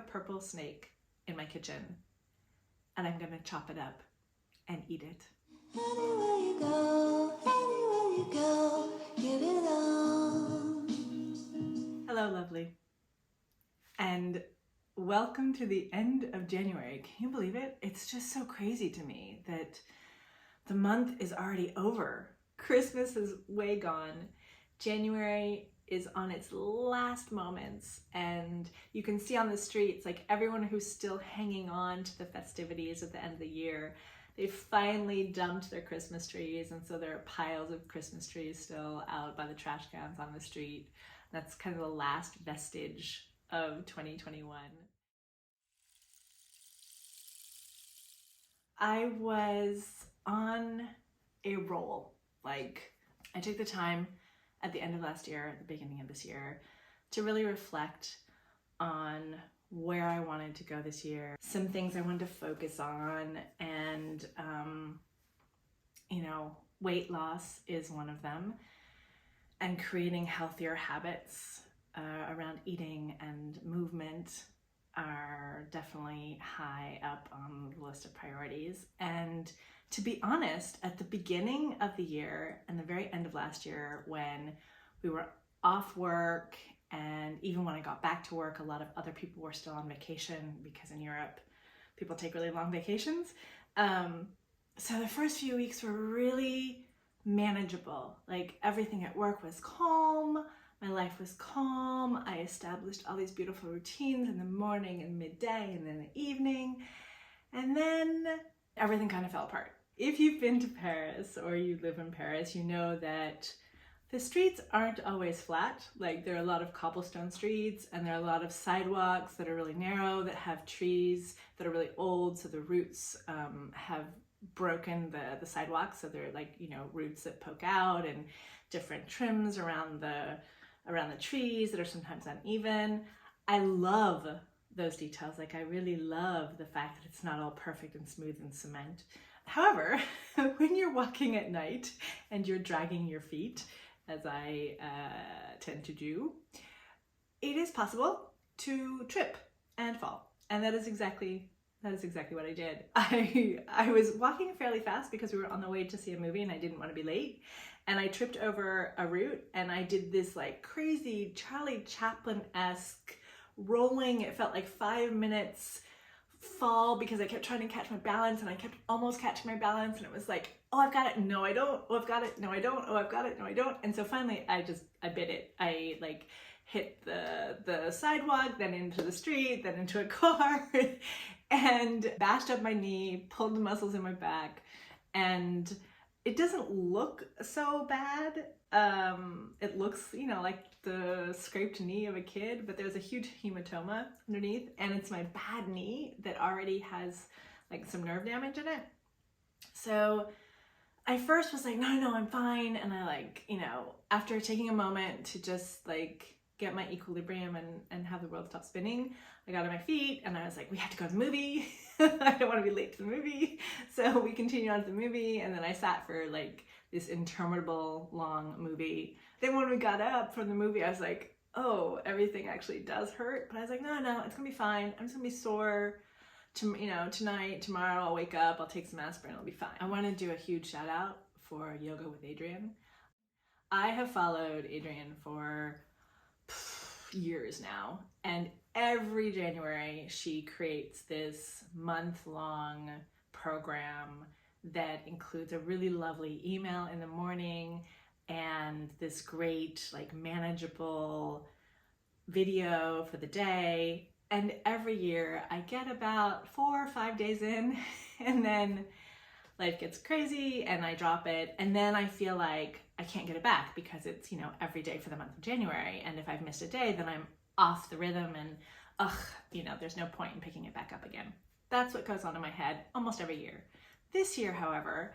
purple snake in my kitchen, and I'm gonna chop it up and eat it. Anywhere you go, give it all. Hello, lovely. And welcome to the end of January. Can you believe it? It's just so crazy to me that the month is already over. Christmas is way gone. January is on its last moments, and you can see on the streets, like everyone who's still hanging on to the festivities at the end of the year, they finally dumped their Christmas trees, and so there are piles of Christmas trees still out by the trash cans on the street. That's kind of the last vestige of 2021. I was on a roll. Like, I took the time at the end of last year, at the beginning of this year, to really reflect on where I wanted to go this year, some things I wanted to focus on, and weight loss is one of them, and creating healthier habits around eating and movement are definitely high up on the list of priorities. And to be honest, at the beginning of the year and the very end of last year, when we were off work, and even when I got back to work, a lot of other people were still on vacation, because in Europe, people take really long vacations. So the first few weeks were really manageable. Like, everything at work was calm, my life was calm. I established all these beautiful routines in the morning and midday and in the evening. And then everything kind of fell apart. If you've been to Paris or you live in Paris, you know that the streets aren't always flat. Like, there are a lot of cobblestone streets, and there are a lot of sidewalks that are really narrow, that have trees that are really old, so the roots have broken the sidewalks, so they're like, roots that poke out, and different trims around the trees that are sometimes uneven. I love those details. Like, I really love the fact that it's not all perfect and smooth and cement. However, when you're walking at night and you're dragging your feet, as I tend to do, it is possible to trip and fall. And that is exactly what I did. I was walking fairly fast because we were on the way to see a movie and I didn't want to be late. And I tripped over a root, and I did this like crazy Charlie Chaplin-esque rolling. It felt like 5 minutes fall, because I kept trying to catch my balance, and I kept almost catching my balance, and it was like, oh, I've got it, no I don't, oh, I've got it, no I don't, oh, I've got it, no I don't. And so finally I bit it. I like hit the sidewalk, then into the street, then into a car, and bashed up my knee, pulled the muscles in my back, and it doesn't look so bad. It looks, like the scraped knee of a kid, but there's a huge hematoma underneath, and it's my bad knee that already has like some nerve damage in it. So I first was like, no, I'm fine. And I after taking a moment to just like get my equilibrium and have the world stop spinning, I got on my feet and I was like, we have to go to the movie. I don't want to be late to the movie. So we continued on to the movie, and then I sat for like this interminable long movie. Then when we got up from the movie, I was like, oh, everything actually does hurt. But I was like, no, it's gonna be fine. I'm just gonna be sore. Tonight, tomorrow, I'll wake up, I'll take some aspirin, it'll be fine. I want to do a huge shout out for Yoga with Adriene. I have followed Adriene for years now, and every January she creates this month-long program that includes a really lovely email in the morning and this great like manageable video for the day. And every year I get about 4 or 5 days in, and then life gets crazy and I drop it, and then I feel like I can't get it back because it's, every day for the month of January, and if I've missed a day, then I'm off the rhythm, and there's no point in picking it back up again. That's what goes on in my head almost every year. This year, however,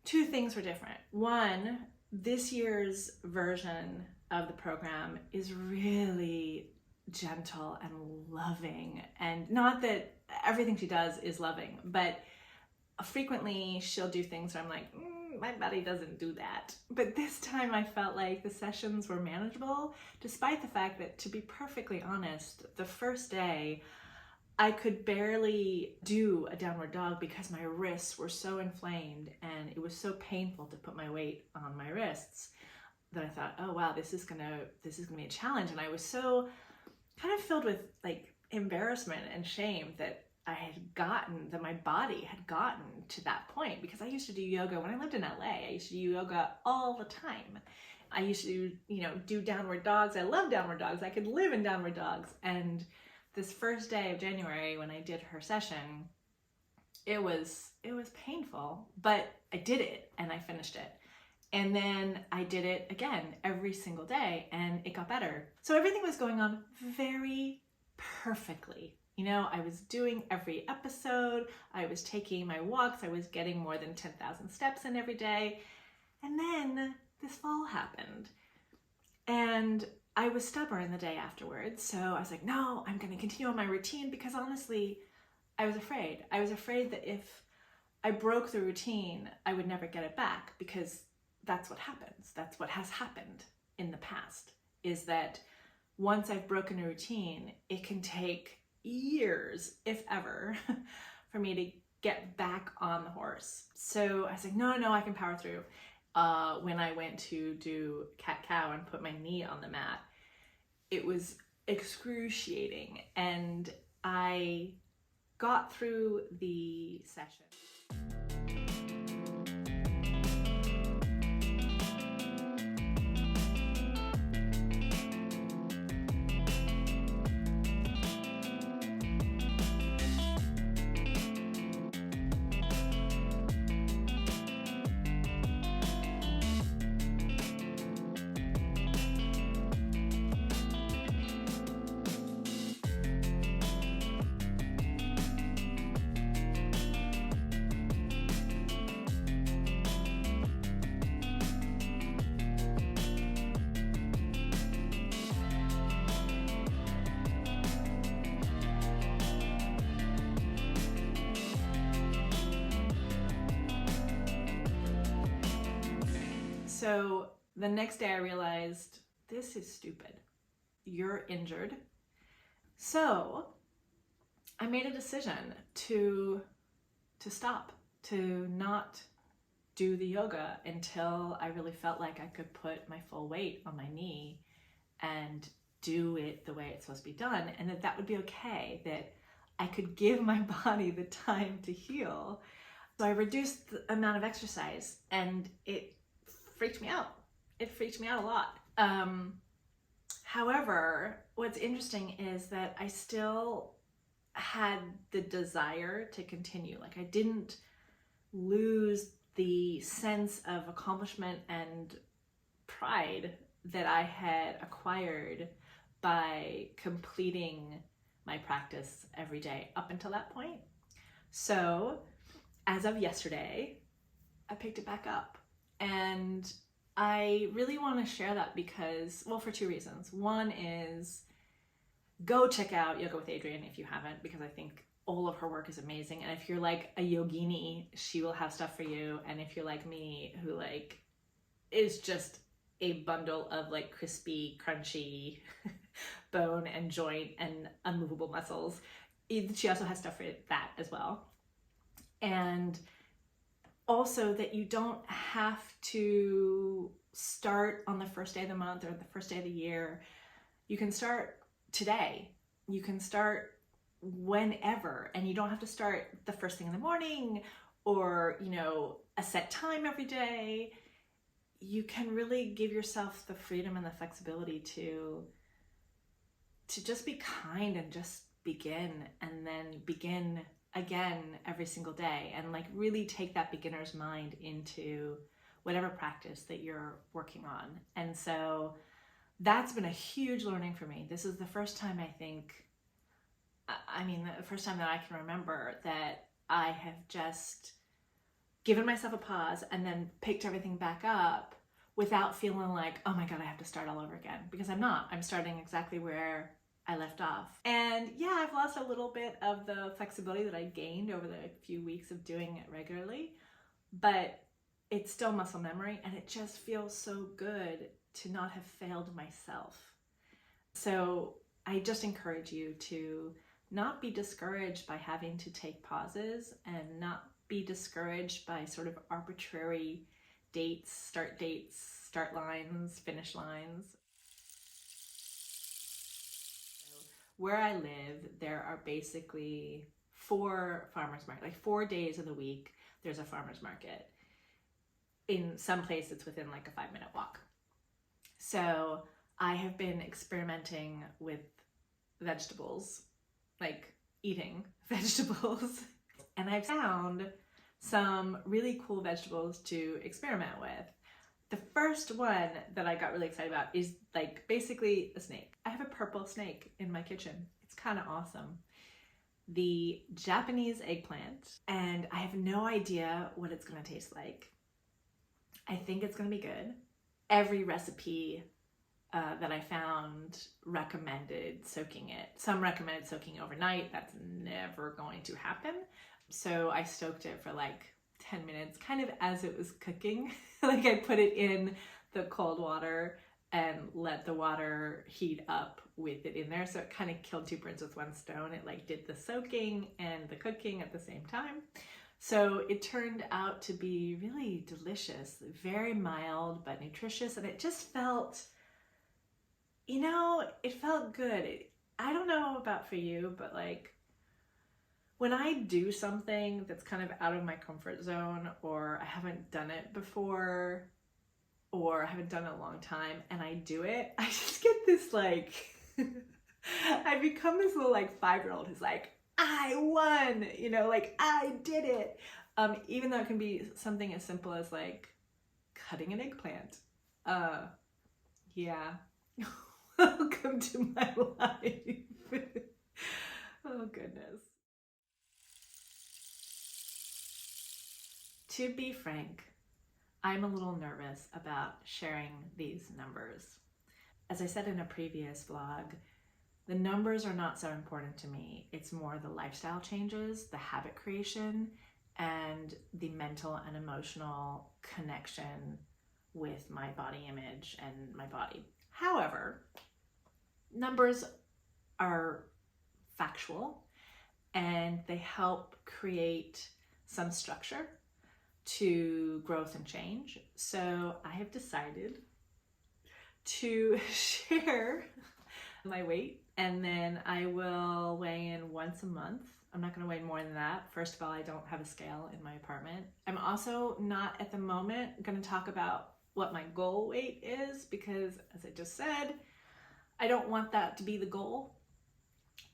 2 things were different. One, this year's version of the program is really gentle and loving, and not that everything she does is loving, but frequently she'll do things where I'm like, my body doesn't do that. But this time I felt like the sessions were manageable, despite the fact that, to be perfectly honest, the first day I could barely do a downward dog because my wrists were so inflamed and it was so painful to put my weight on my wrists that I thought, oh wow, this is gonna be a challenge. And I was so kind of filled with like embarrassment and shame that my body had gotten to that point, because I used to do yoga when I lived in LA. I used to do yoga all the time. I used to, do downward dogs. I love downward dogs. I could live in downward dogs. And this first day of January when I did her session, it was painful, but I did it and I finished it. And then I did it again every single day and it got better. So everything was going on very perfectly. I was doing every episode, I was taking my walks, I was getting more than 10,000 steps in every day. And then this fall happened. And I was stubborn the day afterwards. So I was like, no, I'm going to continue on my routine, because honestly, I was afraid. I was afraid that if I broke the routine, I would never get it back, because that's what happens. That's what has happened in the past, is that once I've broken a routine, it can take years, if ever, for me to get back on the horse. So I was like, no, I can power through. When I went to do cat-cow and put my knee on the mat, it was excruciating, and I got through the session. So the next day I realized, this is stupid. You're injured. So I made a decision to stop, to not do the yoga until I really felt like I could put my full weight on my knee and do it the way it's supposed to be done, and that would be okay, that I could give my body the time to heal. So I reduced the amount of exercise, and it freaked me out. It freaked me out a lot. However, what's interesting is that I still had the desire to continue. Like, I didn't lose the sense of accomplishment and pride that I had acquired by completing my practice every day up until that point. So as of yesterday, I picked it back up. And I really want to share that because, well, for two reasons. One is, go check out Yoga with Adriene if you haven't, because I think all of her work is amazing. And if you're like a yogini, she will have stuff for you. And if you're like me, who like is just a bundle of like crispy, crunchy bone and joint and unmovable muscles, she also has stuff for that as well. And also that you don't have to start on the first day of the month or the first day of the year. You can start today. You can start whenever, and you don't have to start the first thing in the morning or, a set time every day. You can really give yourself the freedom and the flexibility to just be kind and just begin, and then begin again every single day, and like really take that beginner's mind into whatever practice that you're working on. And so that's been a huge learning for me. This is the first time, the first time that I can remember that I have just given myself a pause and then picked everything back up without feeling like, oh my God, I have to start all over again, because I'm not. I'm starting exactly where I left off. And yeah, I've lost a little bit of the flexibility that I gained over the few weeks of doing it regularly, but it's still muscle memory, and it just feels so good to not have failed myself. So I just encourage you to not be discouraged by having to take pauses and not be discouraged by sort of arbitrary dates, start lines, finish lines. Where I live, there are basically 4 farmers markets, like 4 days of the week, there's a farmer's market. In some place, it's within like a 5-minute walk. So I have been experimenting with vegetables, like eating vegetables, and I've found some really cool vegetables to experiment with. The first one that I got really excited about is like basically a snake. I have a purple snake in my kitchen. It's kind of awesome. The Japanese eggplant, and I have no idea what it's gonna taste like. I think it's gonna be good. Every recipe that I found recommended soaking it. Some recommended soaking overnight. That's never going to happen. So I soaked it for like 10 minutes, kind of as it was cooking. Like I put it in the cold water and let the water heat up with it in there. So it kind of killed 2 birds with 1 stone. It like did the soaking and the cooking at the same time. So it turned out to be really delicious, very mild but nutritious, and it just felt, you know, it felt good. I don't know about for you, but like when I do something that's kind of out of my comfort zone, or I haven't done it before, or I haven't done it in a long time, and I do it, I just get this like, I become this little like 5-year-old who's like, I won, you know, like I did it. Even though it can be something as simple as like cutting an eggplant. Yeah. Welcome to my life. Oh goodness. To be frank, I'm a little nervous about sharing these numbers. As I said in a previous vlog, the numbers are not so important to me. It's more the lifestyle changes, the habit creation, and the mental and emotional connection with my body image and my body. However, numbers are factual and they help create some structure to growth and change. So I have decided to share my weight, and then I will weigh in once a month. I'm not going to weigh more than that. First of all, I don't have a scale in my apartment. I'm also not at the moment going to talk about what my goal weight is because, as I just said, I don't want that to be the goal.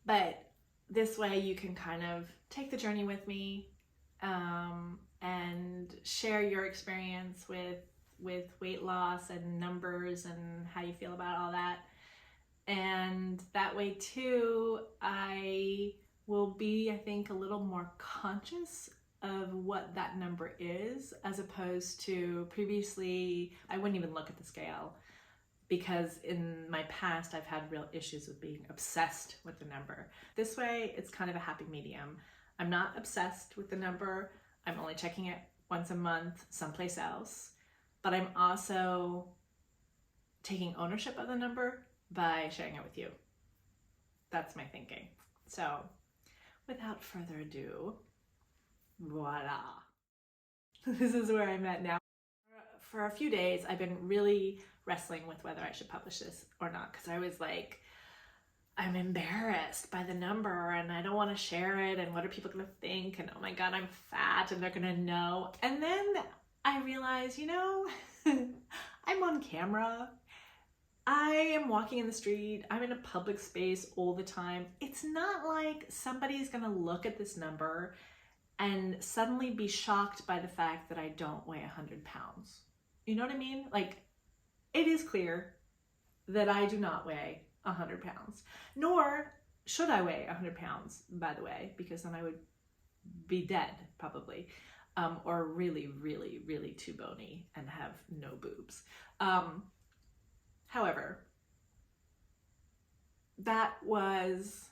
But this way you can kind of take the journey with me and share your experience with weight loss and numbers and how you feel about all that. And that way too, I will be, I think, a little more conscious of what that number is, as opposed to previously, I wouldn't even look at the scale because in my past, I've had real issues with being obsessed with the number. This way, it's kind of a happy medium. I'm not obsessed with the number. I'm only checking it once a month someplace else, but I'm also taking ownership of the number by sharing it with you. That's my thinking. So without further ado, voila. This is where I'm at now. For a few days, I've been really wrestling with whether I should publish this or not, because I was like, I'm embarrassed by the number and I don't want to share it, and what are people going to think, and oh my god, I'm fat and they're going to know. And then I realized, you know, I'm on camera. I am walking in the street. I'm in a public space all the time. It's not like somebody's going to look at this number and suddenly be shocked by the fact that I don't weigh 100 pounds. You know what I mean? Like, it is clear that I do not weigh 100 pounds, nor should I weigh 100 pounds, by the way, because then I would be dead probably, or really, really, really too bony and have no boobs. However, that was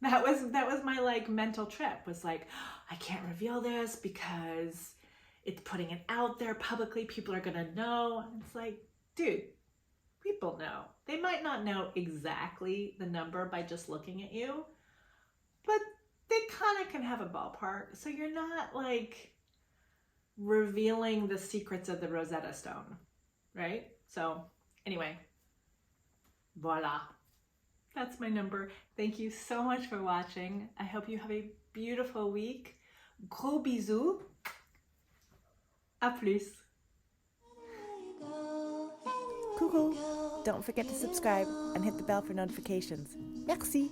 my like mental trip, was like, I can't reveal this because it's putting it out there publicly. People are gonna know. And it's like, dude, people know. They might not know exactly the number by just looking at you, kind of can have a ballpark, so you're not like revealing the secrets of the Rosetta Stone, right? So anyway, voila. That's my number. Thank you so much for watching. I hope you have a beautiful week. Gros bisous. À plus. Coucou! Don't forget to subscribe and hit the bell for notifications. Merci!